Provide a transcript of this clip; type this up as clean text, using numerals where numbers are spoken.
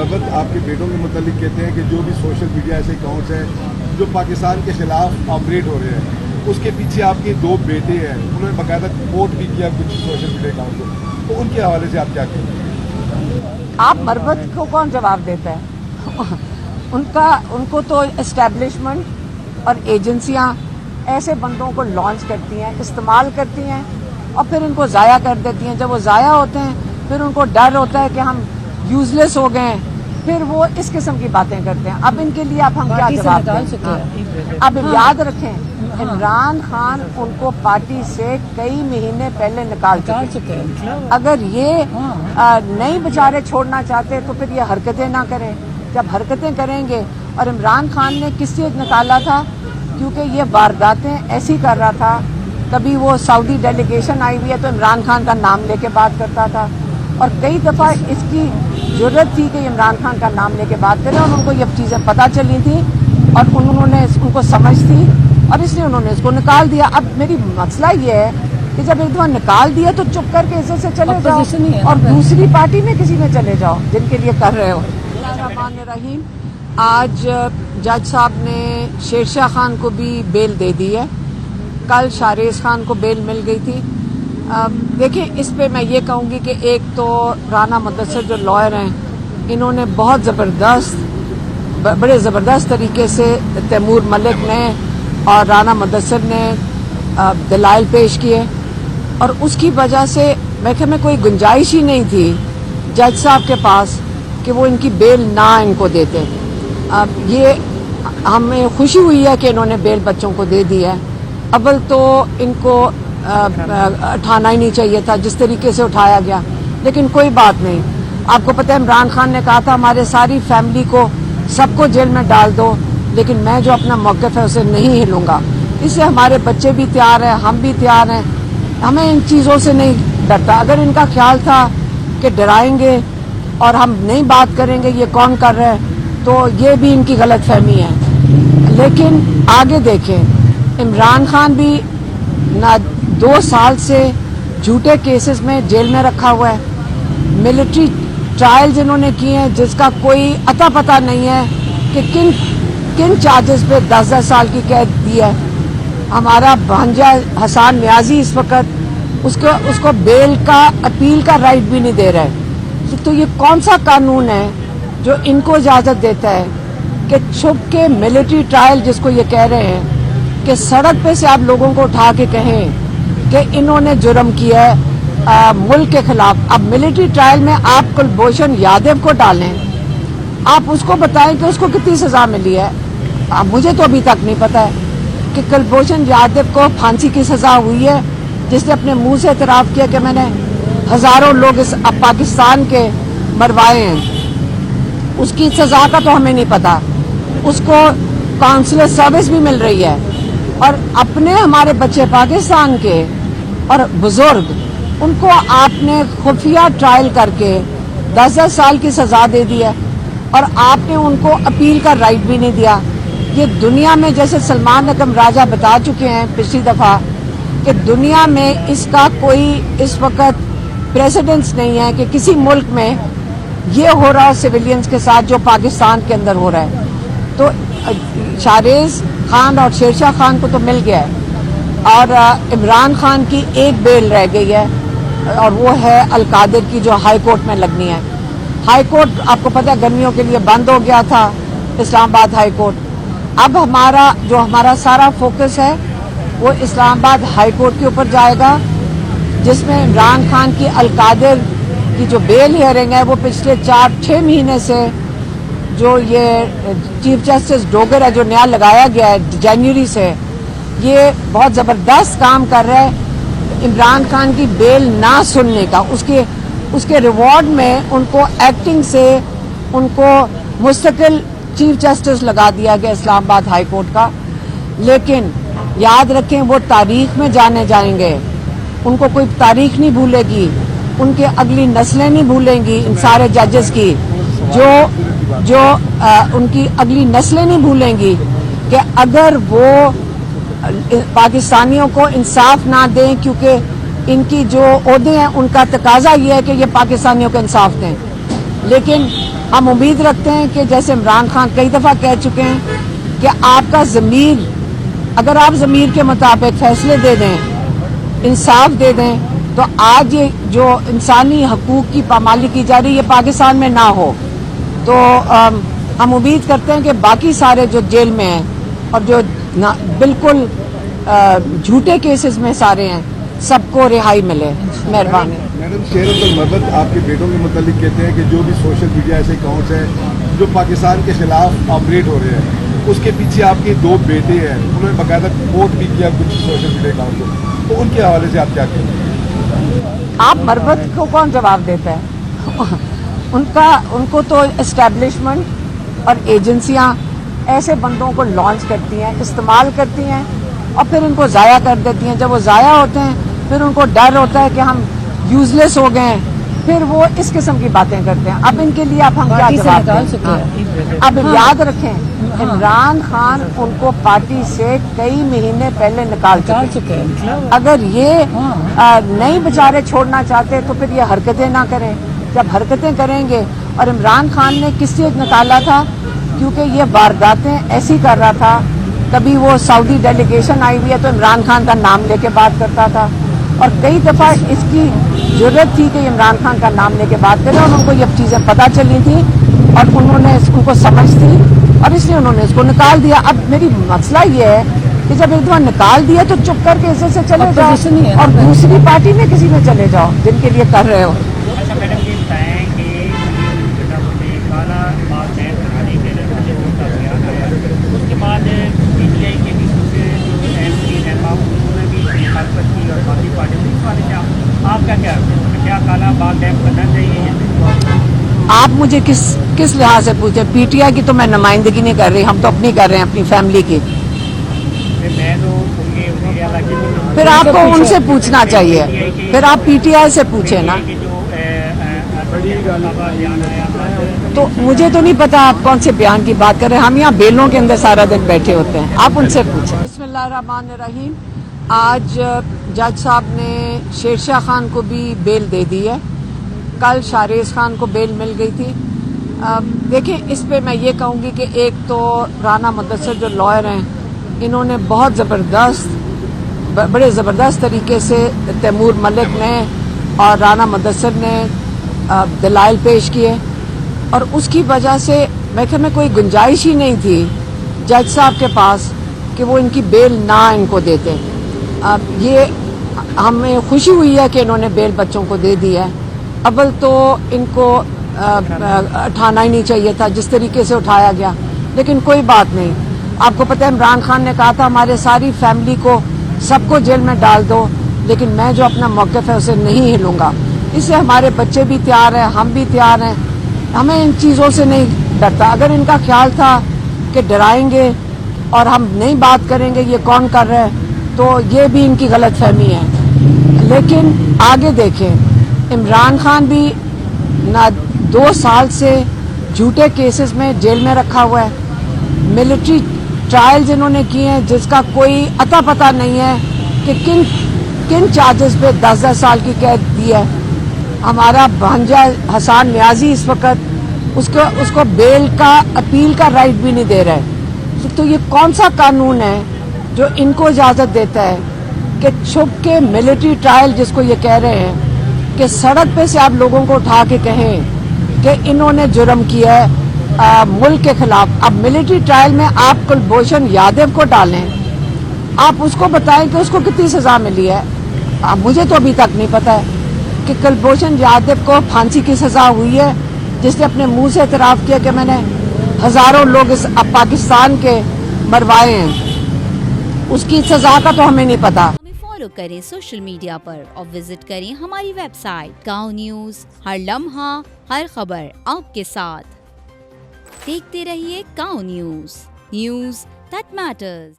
مربت آپ کے بیٹوں کے متعلق کہتے ہیں کہ جو بھی سوشل میڈیا ایسے اکاؤنٹس ہیں جو پاکستان کے خلاف آپریٹ ہو رہے ہیں اس کے پیچھے آپ کے 2 بیٹے ہیں, انہوں نے باقاعدہ سپورٹ بھی کیا کچھ سوشل میڈیا اکاؤنٹ کو, تو ان کے حوالے سے آپ کیا کہیں گے؟ آپ مربت کو کون جواب دیتا ہے؟ ان کو تو اسٹیبلشمنٹ اور ایجنسیاں ایسے بندوں کو لانچ کرتی ہیں, استعمال کرتی ہیں اور پھر ان کو ضائع کر دیتی ہیں. جب وہ ضائع ہوتے ہیں پھر ان کو ڈر ہوتا ہے کہ ہم یوزلیس ہو گئے ہیں, پھر وہ اس قسم کی باتیں کرتے ہیں. اب ان کے لیے اب ہم کیا جواب دیں؟ اب یاد رکھیں عمران خان ان کو پارٹی سے کئی مہینے پہلے نکال چکے ہیں. اگر یہ نہیں بیچارے چھوڑنا چاہتے تو پھر یہ حرکتیں نہ کریں. جب حرکتیں کریں گے, اور عمران خان نے کس سے نکالا تھا؟ کیونکہ یہ وارداتیں ایسی کر رہا تھا. کبھی وہ سعودی ڈیلیگیشن آئی ہوئی ہے تو عمران خان کا نام لے کے بات کرتا تھا, اور کئی دفعہ اس کی ضرورت تھی کہ عمران خان کا نام لے کے بات کریں, اور ان کو یہ چیزیں پتہ چلی تھیں اور انہوں نے ان کو سمجھ تھی اور اس لیے انہوں نے اس کو نکال دیا. اب میری مسئلہ یہ ہے کہ جب ایک دفعہ نکال دیا تو چپ کر کے عزت سے چلے جاؤ اور دوسری پارٹی میں کسی میں چلے جاؤ جن کے لیے کر رہے ہو. بسم اللہ الرحمن الرحیم. آج جج صاحب نے شیرشاہ خان کو بھی بیل دے دی ہے. کل شاریز خان کو بیل مل گئی تھی. دیکھیں اس پہ میں یہ کہوں گی کہ ایک تو رانا مدثر جو لائر ہیں انہوں نے بہت بڑے زبردست طریقے سے تیمور ملک نے اور رانا مدثر نے دلائل پیش کیے, اور اس کی وجہ سے میں کوئی گنجائش ہی نہیں تھی جج صاحب کے پاس کہ وہ ان کی بیل نہ ان کو دیتے. یہ ہمیں خوشی ہوئی ہے کہ انہوں نے بیل بچوں کو دے دی ہے. اول تو ان کو اٹھانا ہی نہیں چاہیے تھا جس طریقے سے اٹھایا گیا, لیکن کوئی بات نہیں. آپ کو پتہ ہے عمران خان نے کہا تھا ہمارے ساری فیملی کو سب کو جیل میں ڈال دو, لیکن میں جو اپنا موقف ہے اسے نہیں ہلوں گا. اس سے ہمارے بچے بھی تیار ہیں, ہم بھی تیار ہیں, ہمیں ان چیزوں سے نہیں ڈرتا. اگر ان کا خیال تھا کہ ڈرائیں گے اور ہم نہیں بات کریں گے یہ کون کر رہا ہے تو یہ بھی ان کی غلط فہمی ہے. لیکن آگے دیکھیں, عمران خان بھی 2 سال سے جھوٹے کیسز میں جیل میں رکھا ہوا ہے. ملٹری ٹرائل جنہوں نے کیے ہیں جس کا کوئی اتا پتہ نہیں ہے کہ کن چارجز پہ 10 سال کی قید دی ہے. ہمارا بھانجا حسان نیازی اس وقت اس کو بیل کا اپیل کا رائٹ بھی نہیں دے رہا ہے. تو یہ کون سا قانون ہے جو ان کو اجازت دیتا ہے کہ چھپ کے ملٹری ٹرائل جس کو یہ کہہ رہے ہیں کہ سڑک پہ سے آپ لوگوں کو اٹھا کے کہیں کہ انہوں نے جرم کیا ہے ملک کے خلاف. اب ملٹری ٹرائل میں آپ کلبھوشن یادو کو ڈالیں, آپ اس کو بتائیں کہ اس کو کتنی سزا ملی ہے. مجھے تو ابھی تک نہیں پتا ہے کہ کلبھوشن یادو کو پھانسی کی سزا ہوئی ہے جس نے اپنے منہ سے اعتراف کیا کہ میں نے ہزاروں لوگ اس پاکستان کے مروائے ہیں. اس کی سزا کا تو ہمیں نہیں پتا. اس کو کونسلر سروس بھی مل رہی ہے, اور اپنے ہمارے بچے پاکستان کے اور بزرگ ان کو آپ نے خفیہ ٹرائل کر کے 10 سال کی سزا دے دی ہے, اور آپ نے ان کو اپیل کا رائٹ بھی نہیں دیا. یہ دنیا میں جیسے سلمان اکرم راجہ بتا چکے ہیں پچھلی دفعہ کہ دنیا میں اس کا کوئی اس وقت پریسیڈنس نہیں ہے کہ کسی ملک میں یہ ہو رہا ہے سویلینز کے ساتھ جو پاکستان کے اندر ہو رہا ہے. تو شاریز خان اور شیرشاہ خان کو تو مل گیا ہے, اور عمران خان کی ایک بیل رہ گئی ہے اور وہ ہے القادر کی جو ہائی کورٹ میں لگنی ہے. ہائی کورٹ آپ کو پتہ ہے گرمیوں کے لیے بند ہو گیا تھا, اسلام آباد ہائی کورٹ. اب ہمارا سارا فوکس ہے وہ اسلام آباد ہائی کورٹ کے اوپر جائے گا, جس میں عمران خان کی القادر کی جو بیل ہیئرنگ ہے وہ پچھلے 4-6 مہینے سے جو یہ چیف جسٹس ڈوگر ہے جو نیا لگایا گیا ہے جنوری سے, یہ بہت زبردست کام کر رہا ہے عمران خان کی بیل نہ سننے کا. اس کے ریوارڈ میں ان کو ایکٹنگ سے ان کو مستقل چیف جسٹس لگا دیا گیا اسلام آباد ہائی کورٹ کا. لیکن یاد رکھیں وہ تاریخ میں جانے جائیں گے, ان کو کوئی تاریخ نہیں بھولے گی, ان کے اگلی نسلیں نہیں بھولیں گی ان سارے ججز کی, جو ان کی اگلی نسلیں نہیں بھولیں گی کہ اگر وہ پاکستانیوں کو انصاف نہ دیں, کیونکہ ان کی جو عہدے ہیں ان کا تقاضا یہ ہے کہ یہ پاکستانیوں کو انصاف دیں, لیکن ہم امید رکھتے ہیں کہ جیسے عمران خان کئی دفعہ کہہ چکے ہیں کہ آپ کا ضمیر، اگر آپ ضمیر کے مطابق فیصلے دے دیں، انصاف دے دیں، تو آج یہ جو انسانی حقوق کی پامالی کی جا رہی ہے یہ پاکستان میں نہ ہو. تو ہم امید کرتے ہیں کہ باقی سارے جو جیل میں ہیں اور جو بالکل جھوٹے کیسز میں سارے ہیں سب کو رہائی ملے. مہربانی. میڈم شیر عبد المرد آپ کے بیٹوں کے متعلق کہتے ہیں کہ جو بھی سوشل میڈیا ایسے اکاؤنٹس ہیں جو پاکستان کے خلاف آپریٹ ہو رہے ہیں اس کے پیچھے آپ کے 2 بیٹے ہیں، انہوں نے باقاعدہ سپورٹ بھی کیا کچھ سوشل میڈیا اکاؤنٹ کو، تو ان کے حوالے سے آپ کیا کہیں گے؟ آپ مربت کو کون جواب دیتا ہے؟ ان کو تو اسٹیبلشمنٹ اور ایجنسیاں ایسے بندوں کو لانچ کرتی ہیں، استعمال کرتی ہیں اور پھر ان کو ضائع کر دیتی ہیں. جب وہ ضائع ہوتے ہیں پھر ان کو ڈر ہوتا ہے کہ ہم یوزلیس ہو گئے ہیں، پھر وہ اس قسم کی باتیں کرتے ہیں. اب ان کے لیے اب ہم کیا جواب دیں؟ اب یاد رکھیں عمران خان ان کو پارٹی سے کئی مہینے پہلے نکال چکے ہیں. اگر یہ نہیں بیچارے چھوڑنا چاہتے تو پھر یہ حرکتیں نہ کریں. جب حرکتیں کریں گے، اور عمران خان نے کس سے نکالا تھا؟ کیونکہ یہ وارداتیں ایسی کر رہا تھا. کبھی وہ سعودی ڈیلیگیشن آئی ہوئی ہے تو عمران خان کا نام لے کے بات کرتا تھا، اور کئی دفعہ اس کی ضرورت تھی کہ عمران خان کا نام لے کے بات کرے، اور ان کو یہ چیزیں پتہ چلی تھیں اور انہوں نے ان کو سمجھ تھی اور اس لیے انہوں نے اس کو نکال دیا. اب میری مسئلہ یہ ہے کہ جب ایک دفعہ نکال دیا تو چپ کر کے اسے سے چلے جاؤ اور دوسری پارٹی میں کسی میں چلے جاؤ جن کے لیے کر رہے ہو. اچھا میڈم یہ بتائیں کہ کالا باغ ڈیم بنانے کے لیے اس کے بعد پی ٹی آئی کے بھی کچھ جو ایم پی رہنما انہوں نے بھی مخالفت کی اور باقی پارٹی میں اس والے آپ کا کیا کالا باغ ڈیم بننا چاہیے؟ آپ مجھے کس لحاظ سے پوچھیں؟ پی ٹی آئی کی تو میں نمائندگی نہیں کر رہی، ہم تو اپنی کر رہے ہیں، اپنی فیملی کی. میں تو پھر آپ کو ان سے پوچھنا چاہیے، پھر آپ پی ٹی آئی سے پوچھیں نا. تو مجھے تو نہیں پتا آپ کون سے بیان کی بات کر رہے ہیں. ہم یہاں بیلوں کے اندر سارا دن بیٹھے ہوتے ہیں، آپ ان سے پوچھیں. بسم اللہ الرحمن الرحیم. آج جج صاحب نے شیر شاہ خان کو بھی بیل دے دی ہے، کل شاہریز خان کو بیل مل گئی تھی. دیکھیں اس پہ میں یہ کہوں گی کہ ایک تو رانا مدثر جو لائر ہیں انہوں نے بہت بڑے زبردست طریقے سے تیمور ملک نے اور رانا مدثر نے دلائل پیش کیے، اور اس کی وجہ سے میں خیال میں کوئی گنجائش ہی نہیں تھی جج صاحب کے پاس کہ وہ ان کی بیل نہ ان کو دیتے. یہ ہمیں خوشی ہوئی ہے کہ انہوں نے بیل بچوں کو دے دی ہے. اول تو ان کو اٹھانا ہی نہیں چاہیے تھا جس طریقے سے اٹھایا گیا، لیکن کوئی بات نہیں. آپ کو پتہ ہے عمران خان نے کہا تھا ہمارے ساری فیملی کو سب کو جیل میں ڈال دو، لیکن میں جو اپنا موقف ہے اسے نہیں ہلوں گا. اس سے ہمارے بچے بھی تیار ہیں، ہم بھی تیار ہیں، ہمیں ان چیزوں سے نہیں ڈرتا. اگر ان کا خیال تھا کہ ڈرائیں گے اور ہم نہیں بات کریں گے یہ کون کر رہا ہے تو یہ بھی ان کی غلط فہمی ہے. لیکن آگے دیکھیں، عمران خان بھی 2 سال سے جھوٹے کیسز میں جیل میں رکھا ہوا ہے. ملٹری ٹرائل جنہوں نے کیے ہیں جس کا کوئی اتا پتہ نہیں ہے کہ کن چارجز پہ 10 سال کی قید دی ہے. ہمارا بھانجا حسان نیازی اس وقت اس کو بیل کا اپیل کا رائٹ بھی نہیں دے رہے. تو یہ کون سا قانون ہے جو ان کو اجازت دیتا ہے کہ چھپ کے ملٹری ٹرائل جس کو یہ کہہ رہے ہیں کہ سڑک پہ سے آپ لوگوں کو اٹھا کے کہیں کہ انہوں نے جرم کیا ہے ملک کے خلاف. اب ملٹری ٹرائل میں آپ کلبھوشن یادو کو ڈالیں، آپ اس کو بتائیں کہ اس کو کتنی سزا ملی ہے. مجھے تو ابھی تک نہیں پتا ہے کہ کلبھوشن یادو کو پھانسی کی سزا ہوئی ہے، جس نے اپنے منہ سے اعتراف کیا کہ میں نے ہزاروں لوگ اس پاکستان کے مروائے ہیں. اس کی سزا کا تو ہمیں نہیں پتا. فالو کریں سوشل میڈیا پر اور وزٹ کریں ہماری ویب سائٹ گاؤں نیوز. ہر لمحہ ہر خبر آپ کے ساتھ. دیکھتے رہیے گاؤں نیوز دیٹ میٹرز.